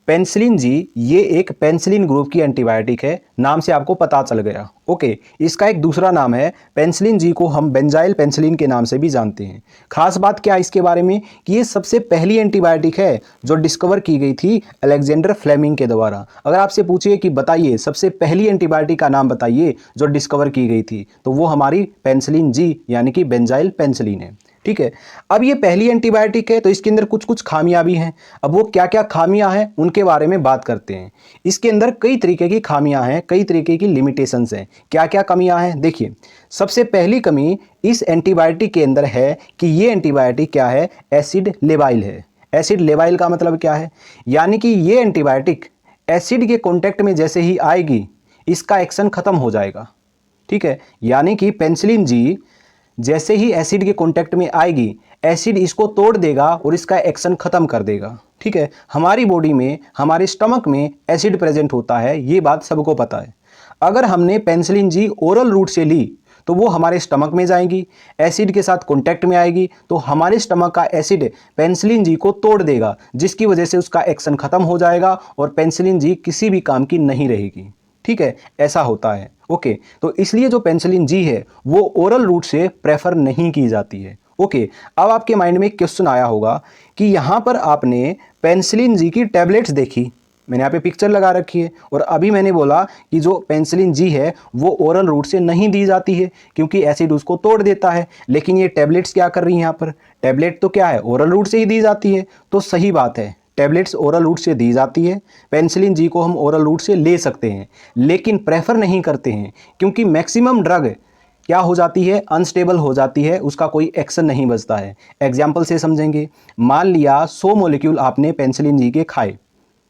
Penicillin G ये एक penicillin group की एंटीबायोटिक है, नाम से आपको पता चल गया। ओके, इसका एक दूसरा नाम है पेनिसिलिन जी को हम बेंजाइल पेनिसिलिन के नाम से भी जानते हैं। खास बात क्या है इसके बारे में कि ये सबसे पहली एंटीबायोटिक है जो डिस्कवर की गई थी अलेक्जेंडर फ्लेमिंग के द्वारा। अगर आपसे पूछिए कि बताइए सबसे पहली एंटीबायोटिक का नाम बताइए जो डिस्कवर की गई थी, तो वो हमारी पेनिसिलिन जी यानी कि बेंजाइल पेनिसिलिन है। ठीक है, अब ये पहली एंटीबायोटिक है तो इसके अंदर कुछ कुछ खामियां भी हैं। अब वो क्या क्या खामियां हैं उनके बारे में बात करते हैं। इसके अंदर कई तरीके की खामियां हैं, कई तरीके की लिमिटेशंस हैं। क्या क्या कमियां हैं देखिए, सबसे पहली कमी इस एंटीबायोटिक के अंदर है कि ये एंटीबायोटिक क्या है, एसिड लेबाइल है। एसिड लेबाइल का मतलब क्या है, यानी कि ये एंटीबायोटिक एसिड के कॉन्टेक्ट में जैसे ही आएगी इसका एक्शन खत्म हो जाएगा। ठीक है, यानी कि पेनिसिलिन जी जैसे ही एसिड के कांटेक्ट में आएगी एसिड इसको तोड़ देगा और इसका एक्शन खत्म कर देगा। ठीक है, हमारी बॉडी में, हमारे स्टमक में एसिड प्रेजेंट होता है, ये बात सबको पता है। अगर हमने पेनिसिलिन जी ओरल रूट से ली तो वो हमारे स्टमक में जाएगी, एसिड के साथ कांटेक्ट में आएगी तो हमारे स्टमक का एसिड पेनिसिलिन जी को तोड़ देगा, जिसकी वजह से उसका एक्शन खत्म हो जाएगा और पेनिसिलिन जी किसी भी काम की नहीं रहेगी। ठीक है, ऐसा होता है। ओके, तो इसलिए जो पेनिसिलिन जी है वो ओरल रूट से प्रेफर नहीं की जाती है। ओके, अब आपके माइंड में एक क्वेश्चन आया होगा कि यहाँ पर आपने पेनिसिलिन जी की टैबलेट्स देखी, मैंने यहाँ पे पिक्चर लगा रखी है, और अभी मैंने बोला कि जो पेनिसिलिन जी है वो ओरल रूट से नहीं दी जाती है क्योंकि एसिड उसको तोड़ देता है। लेकिन ये टैबलेट्स क्या कर रही हैं यहाँ पर, टैबलेट तो क्या है, ओरल रूट से ही दी जाती है। तो सही बात है, टैबलेट्स ओरल रूट से दी जाती है, पेनिसिलिन जी को हम ओरल रूट से ले सकते हैं, लेकिन प्रेफर नहीं करते हैं क्योंकि मैक्सिमम ड्रग क्या हो जाती है, अनस्टेबल हो जाती है, उसका कोई एक्शन नहीं बचता है। एग्जाम्पल से समझेंगे, मान लिया 100 मॉलिक्यूल आपने पेनिसिलिन जी के खाए,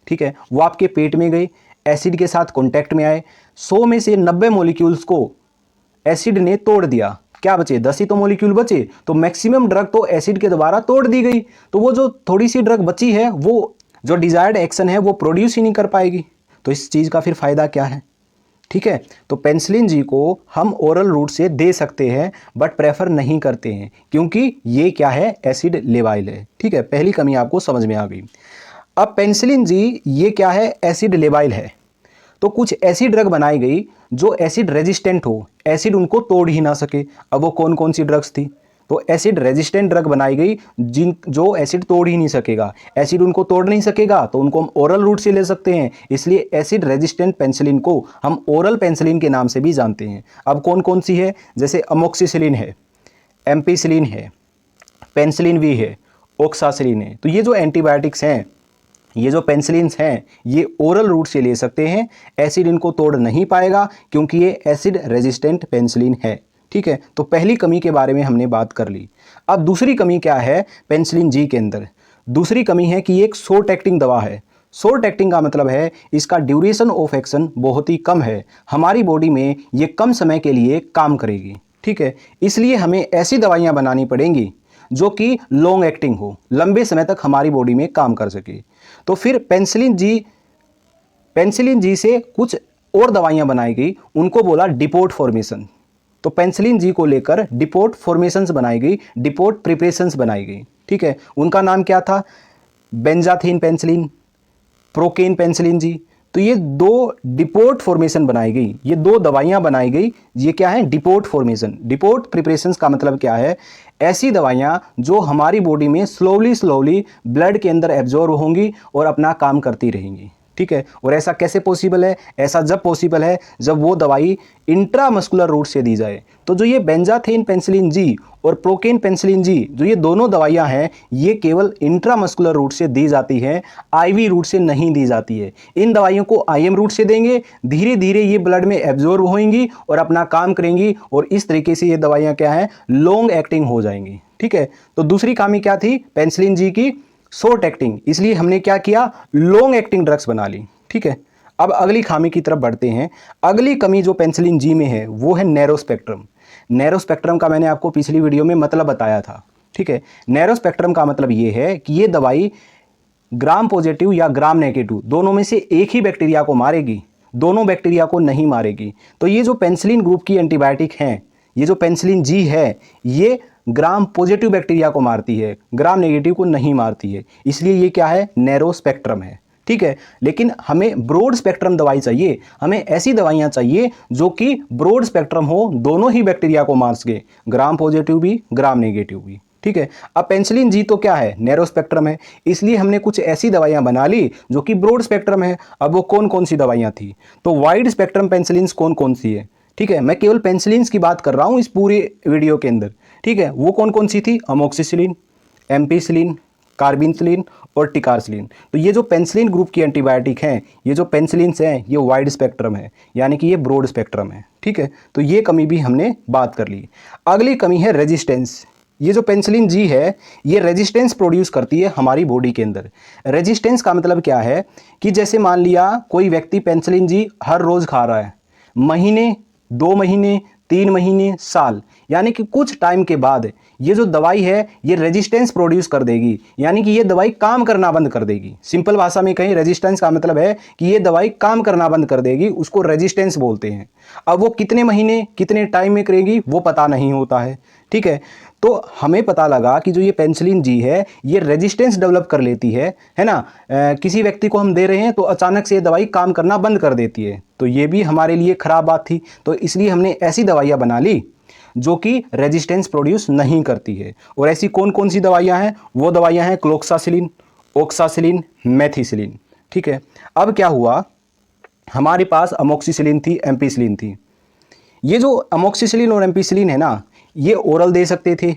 ठीक है, वो आपके पेट में गए, एसिड के साथ कॉन्टैक्ट में आए, 100 में से 90 मॉलिक्यूल्स को एसिड ने तोड़ दिया, क्या बचे, 10 ही तो मॉलिक्यूल बचे। तो मैक्सिमम ड्रग तो एसिड के द्वारा तोड़ दी गई, तो वो जो थोड़ी सी ड्रग बची है वो जो डिजायर्ड एक्शन है वो प्रोड्यूस ही नहीं कर पाएगी। तो इस चीज़ का फिर फायदा क्या है। ठीक है, तो पेनिसिलिन जी को हम ओरल रूट से दे सकते हैं बट प्रेफर नहीं करते हैं क्योंकि ये क्या है, एसिड लेबाइल है। ठीक है, पहली कमी आपको समझ में आ गई। अब पेनिसिलिन जी ये क्या है, एसिड लेबाइल है, तो कुछ ऐसी ड्रग बनाई गई जो एसिड रेजिस्टेंट हो, एसिड उनको तोड़ ही ना सके। अब वो कौन कौन सी ड्रग्स थी, तो एसिड रेजिस्टेंट ड्रग बनाई गई जो एसिड तोड़ ही नहीं सकेगा। एसिड उनको तोड़ नहीं सकेगा तो उनको हम ओरल रूट से ले सकते हैं, इसलिए एसिड रेजिस्टेंट पेनिसिलिन को हम ओरल पेनिसिलिन के नाम से भी जानते हैं। अब कौन कौन सी है, जैसे अमोक्सिसिलिन है, एम्पिसिलिन है, पेनिसिलिन वी है, ओक्सासिलिन है। तो ये जो एंटीबायोटिक्स हैं, ये जो पेनिसिलिन्स हैं, ये ओरल रूट से ले सकते हैं, एसिड इनको तोड़ नहीं पाएगा क्योंकि ये एसिड रेजिस्टेंट पेनिसिलिन है। ठीक है, तो पहली कमी के बारे में हमने बात कर ली। अब दूसरी कमी क्या है पेनिसिलिन जी के अंदर, दूसरी कमी है कि ये एक शॉर्ट एक्टिंग दवा है। शॉर्ट एक्टिंग का मतलब है इसका ड्यूरेशन ऑफ एक्शन बहुत ही कम है, हमारी बॉडी में ये कम समय के लिए काम करेगी। ठीक है, इसलिए हमें ऐसी दवाइयाँ बनानी पड़ेंगी जो कि लॉन्ग एक्टिंग हो, लंबे समय तक हमारी बॉडी में काम कर सके। तो फिर पेनिसिलिन जी से कुछ और दवाइयां बनाई गई, उनको बोला डिपोट फॉर्मेशन। तो पेनिसिलिन जी को लेकर डिपोट फॉर्मेशंस बनाई गई, डिपोट प्रिपरेशंस बनाई गई। ठीक है, उनका नाम क्या था, बेंजाथीन पेनिसिलिन, प्रोकेन पेनिसिलिन जी। तो ये दो डिपोट फॉर्मेशन बनाई गई, ये दो दवाइयां बनाई गई। ये क्या है, डिपोट फॉर्मेशन। डिपोट प्रिपरेशंस का मतलब क्या है, ऐसी दवाइयां जो हमारी बॉडी में स्लोली ब्लड के अंदर एब्जॉर्ब होंगी और अपना काम करती रहेंगी। ठीक है, और ऐसा कैसे पॉसिबल है, ऐसा जब पॉसिबल है जब वो दवाई इंट्रामस्कुलर रूट से दी जाए। तो जो ये बेंजाथीन पेनिसिलिन जी और प्रोकेन पेनिसिलिन जी, जो ये दोनों दवाइयां हैं, ये केवल इंट्रामस्कुलर रूट से दी जाती हैं, आईवी रूट से नहीं दी जाती है। इन दवाइयों को आईएम रूट से देंगे, धीरे धीरे ये ब्लड में एब्जॉर्ब होंगी और अपना काम करेंगी, और इस तरीके से ये दवाइयां क्या है, लॉन्ग एक्टिंग हो जाएंगी। ठीक है, तो दूसरी खामी क्या थी पेनिसिलिन जी की, शॉर्ट एक्टिंग, इसलिए हमने क्या किया, लॉन्ग एक्टिंग ड्रग्स बना ली। ठीक है, अब अगली खामी की तरफ बढ़ते हैं। अगली कमी जो पेनिसिलिन जी में है वो है नैरो स्पेक्ट्रम। नैरो स्पेक्ट्रम का मैंने आपको पिछली वीडियो में मतलब बताया था। ठीक है, नैरो स्पेक्ट्रम का मतलब ये है कि ये दवाई ग्राम पॉजिटिव या ग्राम नेगेटिव दोनों में से एक ही बैक्टीरिया को मारेगी, दोनों बैक्टीरिया को नहीं मारेगी। तो ये जो पेनिसिलिन ग्रुप की एंटीबायोटिक हैं, ये जो पेनिसिलिन जी है, ये ग्राम पॉजिटिव बैक्टीरिया को मारती है, ग्राम नेगेटिव को नहीं मारती है, इसलिए ये क्या है, नैरो स्पेक्ट्रम है। ठीक है। लेकिन हमें ब्रॉड स्पेक्ट्रम दवाई चाहिए, हमें ऐसी दवाइयाँ चाहिए जो कि ब्रॉड स्पेक्ट्रम हो, दोनों ही बैक्टीरिया को मार सके, ग्राम पॉजिटिव भी ग्राम नेगेटिव भी, ठीक है। अब पेनिसिलिन जी तो क्या है, नैरो स्पेक्ट्रम है, इसलिए हमने कुछ ऐसी दवाइयां बना ली जो कि ब्रॉड स्पेक्ट्रम है। अब वो कौन कौन सी दवाइयां थी, तो वाइड स्पेक्ट्रम पेनिसिलिन कौन कौन सी है, ठीक है। मैं केवल पेनिसिलिन की बात कर रहा हूं इस पूरे वीडियो के अंदर, ठीक है। वो कौन कौन सी थी, अमोक्सिसिलिन, एम्पिसिलिन, कार्बिनसिलिन और टिकारसिलिन। तो ये जो पेनिसिलिन ग्रुप की एंटीबायोटिक हैं, ये जो पेनिसिलिन्स हैं, ये वाइड स्पेक्ट्रम है, यानी कि ये ब्रॉड स्पेक्ट्रम है, ठीक है। तो ये कमी भी हमने बात कर ली। अगली कमी है रेजिस्टेंस। ये जो पेनिसिलिन जी है, ये रेजिस्टेंस प्रोड्यूस करती है हमारी बॉडी के अंदर। रेजिस्टेंस का मतलब क्या है कि जैसे मान लिया कोई व्यक्ति पेनिसिलिन जी हर रोज़ खा रहा है, महीने, 2 महीने, 3 महीने, साल, यानी कि कुछ टाइम के बाद ये जो दवाई है ये रेजिस्टेंस प्रोड्यूस कर देगी, यानी कि ये दवाई काम करना बंद कर देगी। सिंपल भाषा में कहीं रेजिस्टेंस का मतलब है कि ये दवाई काम करना बंद कर देगी, उसको रेजिस्टेंस बोलते हैं। अब वो कितने महीने कितने टाइम में करेगी वो पता नहीं होता है, ठीक है। तो हमें पता लगा कि जो ये पेनिसिलिन जी है ये रेजिस्टेंस डेवलप कर लेती है ना। किसी व्यक्ति को हम दे रहे हैं तो अचानक से ये दवाई काम करना बंद कर देती है, तो ये भी हमारे लिए खराब बात थी। तो इसलिए हमने ऐसी दवाइयाँ बना ली जो कि रेजिस्टेंस प्रोड्यूस नहीं करती है। और ऐसी कौन कौन सी दवाइयाँ हैं, वो दवाइयाँ हैं क्लोक्सासिलिन, ओक्सासिलिन, मेथिसिलिन, ठीक है। अब क्या हुआ, हमारे पास अमोक्सिसिलिन थी, एम्पिसिलिन थी। ये जो अमोक्सिसिलिन और एम्पिसिलिन है ना, ये ओरल दे सकते थे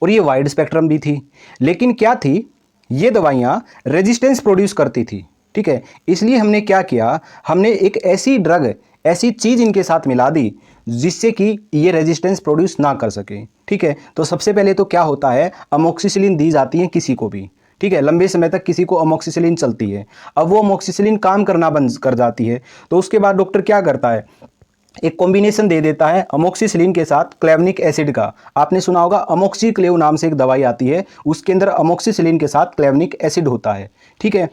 और ये वाइड स्पेक्ट्रम भी थी, लेकिन क्या थी, ये दवाइयाँ रेजिस्टेंस प्रोड्यूस करती थी, ठीक है। इसलिए हमने क्या किया, हमने एक ऐसी ड्रग, ऐसी चीज़ इनके साथ मिला दी जिससे कि ये रेजिस्टेंस प्रोड्यूस ना कर सके, ठीक है। तो सबसे पहले तो क्या होता है, अमोक्सिसिलिन दी जाती है किसी को भी, ठीक है, लंबे समय तक किसी को अमोक्सिसिलिन चलती है। अब वो अमोक्सिसिलिन काम करना बंद कर जाती है, तो उसके बाद डॉक्टर क्या करता है, एक कॉम्बिनेशन दे देता है अमोक्सिसिलिन के साथ क्लेवनिक एसिड का। आपने सुना होगा अमोक्सीक्लेव नाम से एक दवाई आती है, उसके अंदर अमोक्सिसिलिन के साथ क्लेवनिक एसिड होता है, ठीक है।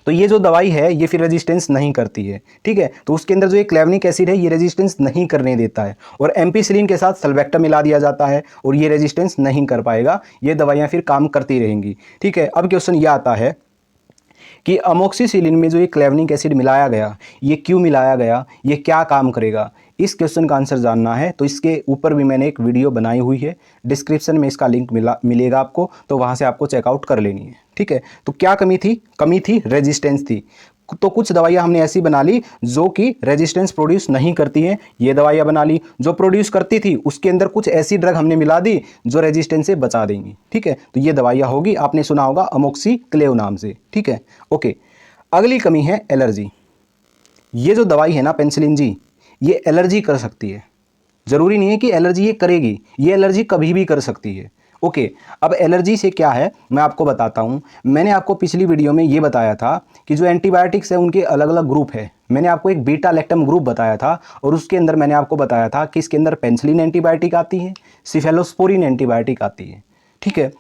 तो ये जो दवाई है ये फिर रेजिस्टेंस नहीं करती है, ठीक है। तो उसके अंदर जो ये क्लेवनिक एसिड है ये रेजिस्टेंस नहीं करने देता है, और एम्पिसिलिन के साथ सल्वेक्टम मिला दिया जाता है और ये रेजिस्टेंस नहीं कर पाएगा, ये दवाइयाँ फिर काम करती रहेंगी, ठीक है। अब क्वेश्चन ये आता है कि अमोक्सिसिलिन में जो ये क्लेवनिक एसिड मिलाया गया, ये क्यों मिलाया गया, ये क्या काम करेगा, इस क्वेश्चन का आंसर जानना है तो इसके ऊपर भी मैंने एक वीडियो बनाई हुई है, डिस्क्रिप्शन में इसका लिंक मिलेगा आपको, तो वहाँ से आपको चेकआउट कर लेनी है, ठीक है। तो क्या कमी थी रेजिस्टेंस थी। तो कुछ दवाइयाँ हमने ऐसी बना ली जो कि रेजिस्टेंस प्रोड्यूस नहीं करती हैं, ये दवाइयाँ बना ली। जो प्रोड्यूस करती थी उसके अंदर कुछ ऐसी ड्रग हमने मिला दी जो रेजिस्टेंस से बचा देंगी, ठीक है। तो ये दवाइयाँ होगी, आपने सुना होगा अमोक्सीक्लेव नाम से, ठीक है, ओके। अगली कमी है एलर्जी। ये जो दवाई है ना पेनिसिलिन जी, ये एलर्जी कर सकती है, ज़रूरी नहीं है कि एलर्जी ये करेगी, ये एलर्जी कभी भी कर सकती है, ओके। अब एलर्जी से क्या है मैं आपको बताता हूँ। मैंने आपको पिछली वीडियो में ये बताया था कि जो एंटीबायोटिक्स है उनके अलग अलग ग्रुप है। मैंने आपको एक बीटा लैक्टम ग्रुप बताया था और उसके अंदर मैंने आपको बताया था कि इसके अंदर पेनिसिलिन एंटीबायोटिक आती है, सिफेलोस्पोरिन एंटीबायोटिक आती है, ठीक है।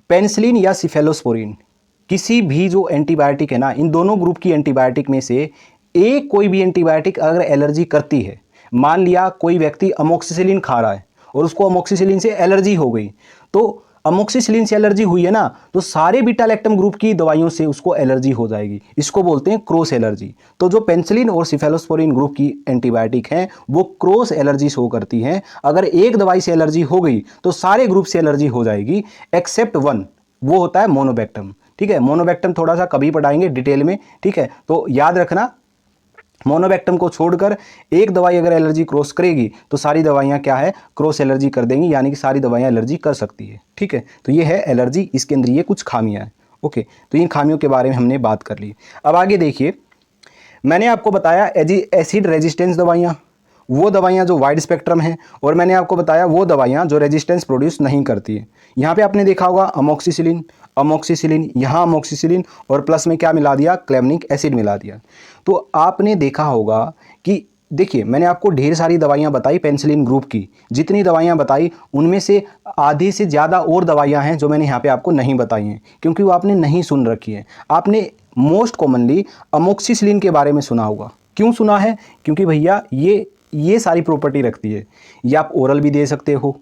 पेनिसिलिन या सिफेलोस्पोरिन किसी भी जो एंटीबायोटिक है ना, इन दोनों ग्रुप की एंटीबायोटिक में से एक कोई भी एंटीबायोटिक अगर एलर्जी करती है, मान लिया कोई व्यक्ति अमोक्सिसिलिन खा रहा है और उसको अमोक्सिसिलिन से एलर्जी हो गई, तो अमोक्सिसिलिन से एलर्जी हुई है ना, तो सारे बीटा लैक्टम ग्रुप की दवाइयों से उसको एलर्जी हो जाएगी, इसको बोलते हैं क्रॉस एलर्जी। तो जो पेनिसिलिन और सिफेलोस्पोरिन ग्रुप की एंटीबायोटिक हैं वो क्रॉस एलर्जी शो करती हैं। अगर एक दवाई से एलर्जी हो गई तो सारे ग्रुप से एलर्जी हो जाएगी एक्सेप्ट वन, वो होता है मोनोबैक्टम, ठीक है। मोनोबैक्टम थोड़ा सा कभी पढ़ाएंगे डिटेल में, ठीक है। तो याद रखना, मोनोबैक्टम को छोड़कर एक दवाई अगर एलर्जी क्रॉस करेगी तो सारी दवाइयाँ क्या है, क्रॉस एलर्जी कर देंगी, यानी कि सारी दवाइयाँ एलर्जी कर सकती है, ठीक है। तो ये है एलर्जी, इसके अंदर ये कुछ खामियाँ हैं, ओके। तो इन खामियों के बारे में हमने बात कर ली। अब आगे देखिए, मैंने आपको बताया एसिड रेजिस्टेंस दवाइयाँ, वो दवाइयाँ जो वाइड स्पेक्ट्रम हैं, और मैंने आपको बताया वो दवाइयाँ जो रेजिस्टेंस प्रोड्यूस नहीं करती है। यहाँ पे आपने देखा होगा अमोक्सिसिलिन, यहाँ अमोक्सिसिलिन और प्लस में क्या मिला दिया, क्लेवनिक एसिड मिला दिया। तो आपने देखा होगा कि देखिए मैंने आपको ढेर सारी दवाइयाँ बताई पेनिसिलिन ग्रुप की, जितनी दवाइयाँ बताई उनमें से आधे से ज़्यादा और दवाइयाँ हैं जो मैंने यहाँ पे आपको नहीं बताई हैं, क्योंकि वो आपने नहीं सुन रखी है। आपने मोस्ट कॉमनली अमोक्सिसिलिन के बारे में सुना होगा। क्यों सुना है, क्योंकि भैया ये सारी प्रॉपर्टी रखती है। ये आप ओरल भी दे सकते हो,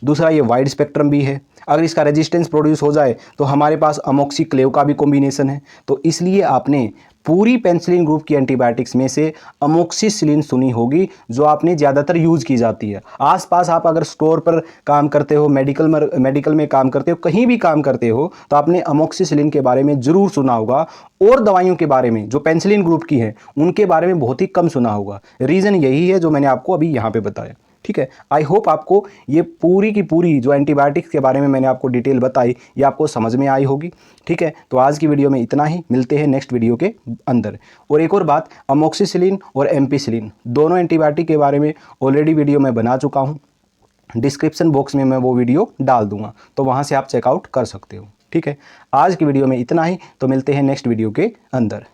दूसरा ये वाइड स्पेक्ट्रम भी है। अगर इसका रेजिस्टेंस प्रोड्यूस हो जाए तो हमारे पास अमोक्सिक्लेव का भी कॉम्बिनेशन है। तो इसलिए आपने पूरी पेनिसिलिन ग्रुप की एंटीबायोटिक्स में से अमोक्सिसिलिन सुनी होगी, जो आपने ज़्यादातर यूज़ की जाती है। आसपास आप अगर स्टोर पर काम करते हो, मेडिकल में काम करते हो, कहीं भी काम करते हो, तो आपने अमोक्सिसिलिन के बारे में ज़रूर सुना होगा। और दवाइयों के बारे में जो पेनिसिलिन ग्रुप की हैं उनके बारे में बहुत ही कम सुना होगा। रीज़न यही है जो मैंने आपको अभी यहाँ पे बताया। ठीक है, आई होप आपको ये पूरी की पूरी जो एंटीबायोटिक्स के बारे में मैंने आपको डिटेल बताई ये आपको समझ में आई होगी। ठीक है, तो आज की वीडियो में इतना ही, मिलते हैं नेक्स्ट वीडियो के अंदर। और एक और बात, अमोक्सिसिलिन और एम्पिसिलिन दोनों एंटीबायोटिक के बारे में ऑलरेडी वीडियो मैं बना चुका हूँ। डिस्क्रिप्शन बॉक्स में मैं वो वीडियो डाल दूंगा, तो वहाँ से आप चेकआउट कर सकते हो। ठीक है, आज की वीडियो में इतना ही, तो मिलते हैं नेक्स्ट वीडियो के अंदर।